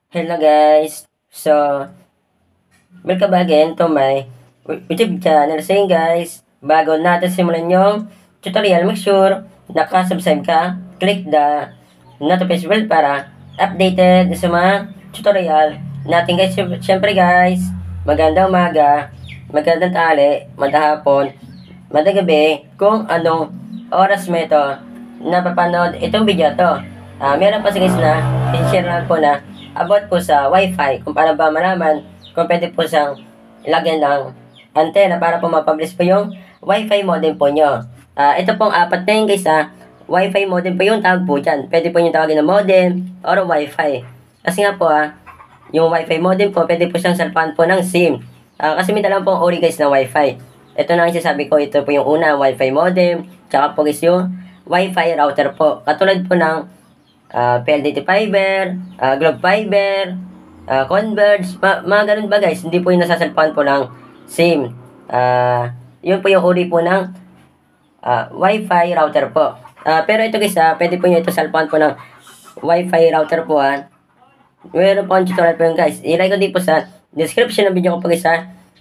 Hello guys. Welcome again to my YouTube channel. So yun guys, bago natin simulan yung tutorial, make sure naka-subscribe ka, click the notification bell para updated sa mga tutorial natin guys. Siyempre guys, magandang umaga, magandang tanghali, magandang magandang gabi, kung anong oras mo ito napapanood itong video to. Meron pa guys na share lang po na about po sa Wi-Fi, kung paano ba malaman kung pwede po siyang lagyan ng antena para po mapublish po yung Wi-Fi modem po nyo. Ito pong apat na yun guys Wi-Fi modem po yung tawag po dyan. Pwede po yung tawagin na modem or Wi-Fi. Kasi nga po yung Wi-Fi modem po, pwede po siyang salpahan po ng SIM. Kasi may dalawang pong uri guys na Wi-Fi. Ito na ang sasabi ko, ito po yung una, Wi-Fi modem, tsaka po guys yung Wi-Fi router po. Katulad po ng PLDT Fiber, Globe Fiber, Converge, mga ganun ba guys, hindi po yung nasasalpahan po ng SIM. Yun po yung uri po ng Wi-Fi router po. Pero ito guys, pwede po nyo ito salpahan po ng Wi-Fi router po. Meron po ang tutorial po yun guys. Ilagay ko din po sa description ng video ko po guys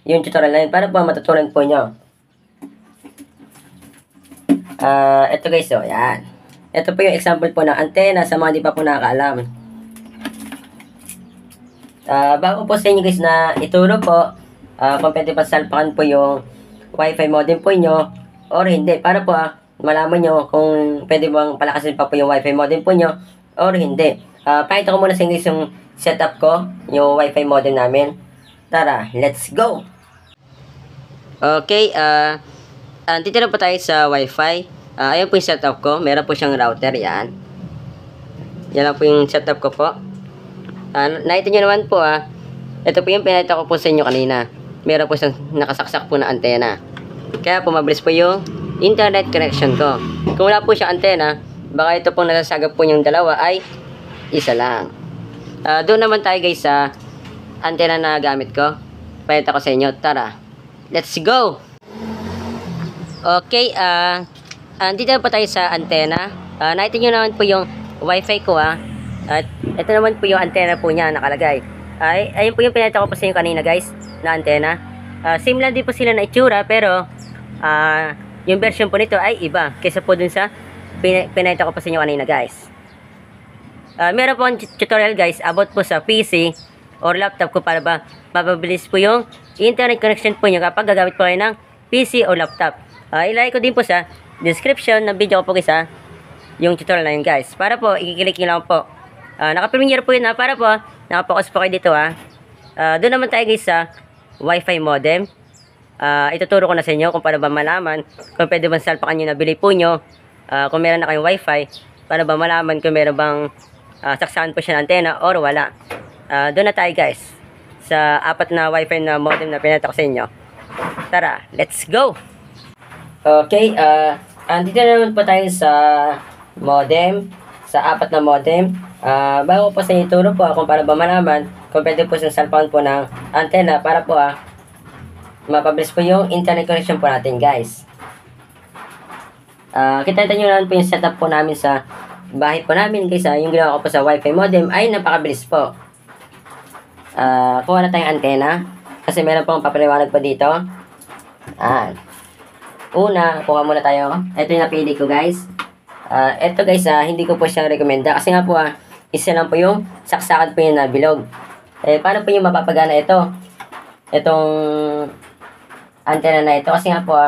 yung tutorial na yun para po matutunan po nyo. Ito guys, yan. Ito po yung example po ng antena sa mga di pa po nakakaalam. Bago po sa inyo guys na ituro po kung pwede pa salpakan po yung Wi-Fi modem po nyo or hindi, para po malaman nyo kung pwede bang palakasin pa po yung Wi-Fi modem po nyo or hindi. Pakita ko muna sa inyo yung setup ko, yung Wi-Fi modem namin. Tara, let's go! Okay, dito na po tayo sa Wi-Fi. Ayan po yung setup ko. Meron po siyang router, yan. Yan lang po yung setup ko po. Nakita nyo naman po ito po yung pinakita ko po sa inyo kanina. Meron po siyang nakasaksak po na antena. Kaya pumabilis po yung internet connection ko. Kung wala po siya antena, baka ito pong nasasagap po yung dalawa ay isa lang. Doon naman tayo guys sa antena na gamit ko. Pakita ko sa inyo. Tara, let's go! Okay, dito na po tayo sa antena. Nakita nyo naman po yung Wi-Fi ko at ito naman po yung antena po niya nakalagay. Ayun po yung pinakita ko po sa inyo kanina guys na antena. Same lang din po sila na itsura pero yung version po nito ay iba kaysa po dun sa pinakita ko po sa inyo kanina guys. Meron po ang tutorial guys about po sa PC or laptop ko para ba mapabilis po yung internet connection po nyo kapag gagamit po kayo ng PC o laptop. Ilagay ko din po sa description ng video ko po guys yung tutorial na yun guys. Para po i-click nyo lang po. Naka-premiere po yun para po nakapokus po kayo dito doon naman tayo guys sa Wi-Fi modem. Ituturo ko na sa inyo kung paano ba malaman kung pwede bang salpakan yung nabili po nyo. Kung meron na kayong Wi-Fi, paano ba malaman kung meron bang saksakan po siya ng antena or wala. Doon na tayo guys sa apat na Wi-Fi na modem na pinata ko sa inyo. Tara, let's go! Okay, andito na naman po tayo sa modem, sa apat na modem. Bago po sa inyo ituro po kung paano ba malaman kung pwede po sa salpakan po ng antena para po mapabilis po yung internet connection po natin guys. Kita nyo naman po yung setup po namin sa bahay po namin guys. Yung ginawa ko po sa Wi-Fi modem ay napakabilis po. Kuha na tayong antena kasi meron pong papaliwanag po dito. Una, kuha muna tayo. Ito yung napili ko guys. Ito guys hindi ko po siyang rekomenda kasi nga po isa lang po yung saksakan po yung nabilog. Paano po yung mapapagana ito? Itong antena na ito kasi nga po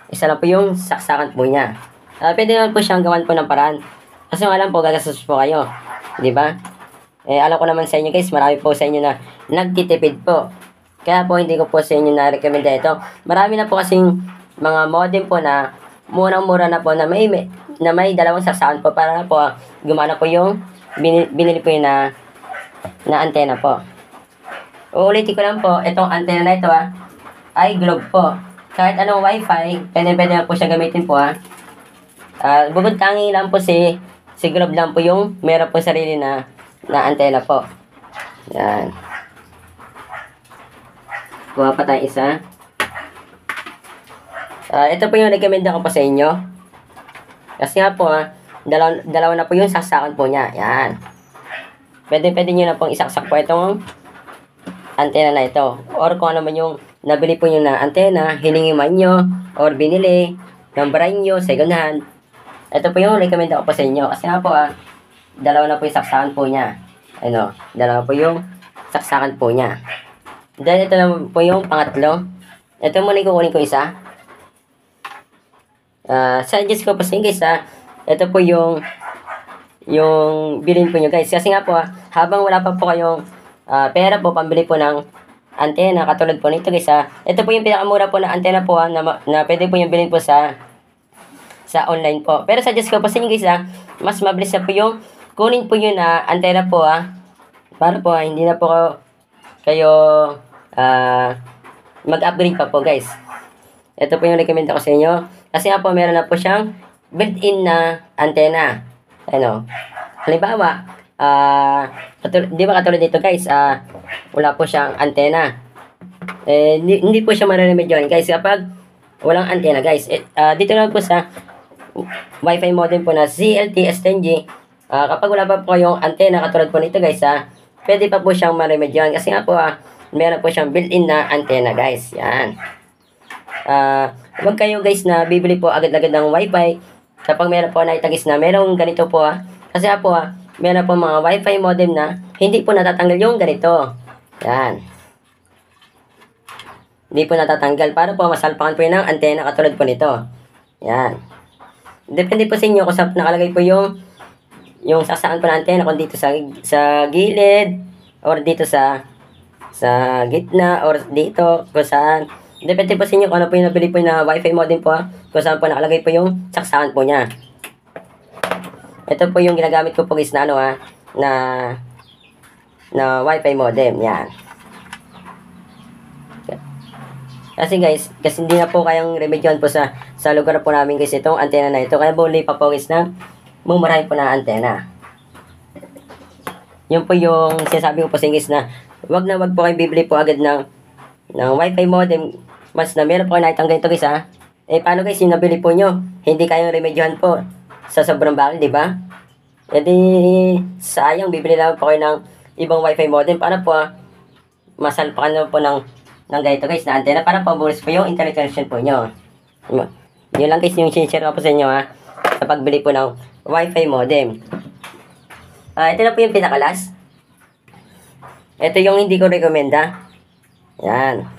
isa lang po yung saksakan po niya. Pwede naman po siyang gawan po ng paraan. Kasi alam po gagastos po kayo. Diba? Alam ko naman sa inyo guys, marami po sa inyo na nagtitipid po. Kaya po hindi ko po sa inyo na-recommenda ito. Marami na po kasing mga modem po na murang-mura na po na may dalawang saksakan po para po gumana po yung binili po yung na antena po. Uulitin ko lang po, itong antena na ito ay Globe po. Kahit anong Wi-Fi, pwede na po siya gamitin po bukod tangi lang po si Globe lang po yung meron po sarili na antena po. Yan. Kuha pa tayo isa. Ito po yung recommenda ko po sa inyo. Kasi nga po dalawa na po yung saksakan po niya. Yan. pwede nyo na pong isaksak po itong antena na ito. Or kung ano man yung nabili po nyo na antena, hiningi man nyo, or binili, numberan nyo, second hand. Ito po yung recommend ako po sa inyo. Kasi nga po dalawa na po yung saksakan po niya. Ano, dalawa po yung saksakan po niya. Then ito naman po yung pangatlo. Ito muna yung kukunin ko isa. Suggest ko po sa inyo guys ito po yung bilhin po nyo guys. Kasi nga po habang wala pa po kayong pera po pambili po ng antena katulad po nito guys ito po yung pinakamura po na antena po na pwede po yung bilhin po sa online po. Pero suggest ko po sa inyo guys mas mabilis na po yung kunin po yun na antena po para po hindi na po kayo mag-upgrade pa po guys. Ito po yung recommend ko sa inyo. Kasi nga po meron na po siyang built-in na antena. Ano, halimbawa, di ba katulad dito guys, wala po siyang antena. Hindi po siya mareremedyohan guys kapag walang antena guys. Dito naman po sa Wi-Fi modem po na CLT S10G, kapag wala pa po yung antena katulad po nito guys, pwede pa po siyang maremedyohan kasi nga po meron po siyang built-in na antena guys. Yan. Huwag kayo guys na bibili po agad-agad ng Wi-Fi kapag meron po naitagis na merong ganito po kasi po meron po mga Wi-Fi modem na hindi po natatanggal yung ganito. Yan. Hindi po natatanggal para po masalpakan po yun ng antena katulad po nito. Yan. Depende po sa inyo kung saan nakalagay po yung saksakan po ng antena, kung dito sa gilid or dito sa gitna or dito kung saan. Depende po sa inyo kung ano po yung nabili po na Wi-Fi modem po kung saan po nakalagay po yung saksakan po niya. Ito po yung ginagamit ko po guys na na Wi-Fi modem. Yan. Kasi guys, hindi na po kayang remedyohan po sa lugar po namin guys itong antena na ito. Kaya buli pa po guys na mumurahin po na antena. Yun po yung sinasabi ko po sa inyo guys na wag po kayo bibili po agad ng Wi-Fi modem. Mas na meron po kayo nakitang ganito guys paano guys yung nabili po nyo? Hindi kayong remedyohan po sa sobrang bakal, di ba? E di sayang bibili lang po kayo ng ibang Wi-Fi modem para po masalpakan naman po ng ganito guys na antena para pabulis po yung internet connection po nyo. Yun lang guys yung sinishare ko po sa inyo sa pagbili po ng Wi-Fi modem. Ito na po yung pinakalas. Ito yung hindi ko rekomenda. Yan.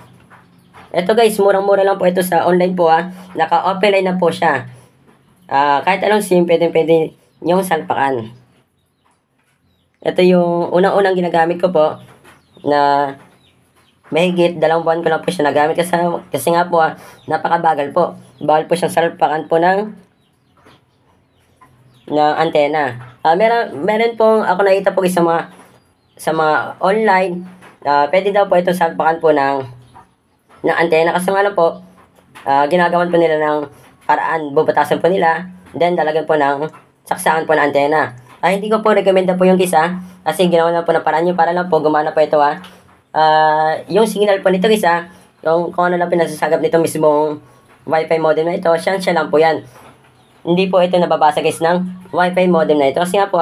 Ito guys, murang-mura lang po ito sa online po Naka-offline na po siya. Kahit anong SIM, pwede yung salpakan. Ito yung unang-unang ginagamit ko po na mahigit 2 buwan ko lang po siya nagamit kasi nga po napakabagal po. Bawal po siyang salpakan po ng antena. Meron pong ako nakita po sa mga online, pwede daw po itong salpakan po ng antena kasi nga po ginagawan po nila ng paraan, bubutasan po nila, then dalagan po ng saksakan po ng antena. Hindi ko po recommenda po yung kasi ginawa na po ng paraan nyo para lang po gumana po ito yung signal po nito guys yung kung ano lang pinasasagap nito mismong Wi-Fi modem na ito, siya lang po yan. Hindi po ito nababasa guys ng Wi-Fi modem na ito kasi nga po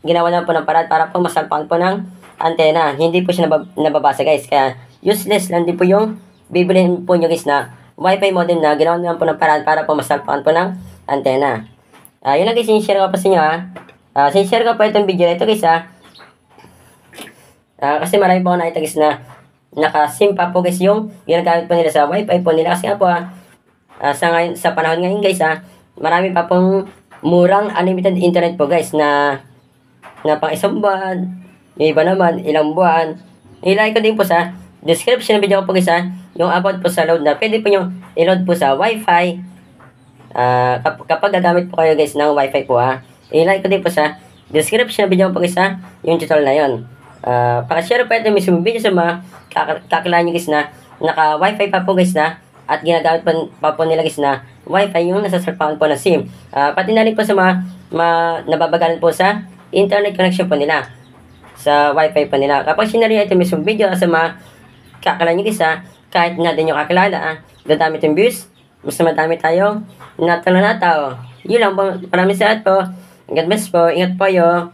ginawa na po ng paraan para po masalpakan po ng antena. Hindi po siya nababasa guys, kaya useless lang din po yung bibilihin po nyo guys na Wi-Fi modem na ginawa na po ng paraan para po masalpakan po ng antena. Yun lang guys, sinishare ko pa sa inyo sinishare ko po itong video na ito guys kasi marami po ako nakita guys na naka-SIM pa po guys yung ginagamit po nila sa Wi-Fi po nila kasi nga po sa panahon ngayon guys marami pa pong murang unlimited internet po guys na pang isang buwan, yung iba naman ilang buwan. Ilagay ko din po sa description ng video ko po guys yung about po sa load na pwede po yung i-load po sa Wi-Fi kapag gagamit po kayo guys ng Wi-Fi po ilagay ko din po sa description ng video ko po guys yung tutorial na yun. Pakashare po ito mismo video sa mga kakilala nyo guys na naka-Wi-Fi pa po guys at ginagamit pa po nila guys na Wi-Fi yung nasasalpakan po na SIM. Pati na rin po sa mga nababagalan po sa internet connection po nila sa Wi-Fi po nila. Kapag sinari ito mismo video sa mga kakilala nyo guys kahit na din yung kakilala dadami itong views, mas madami tayong natanong na tao. Yun lang po. Maraming salamat po. God bless po. Ingat po kayo.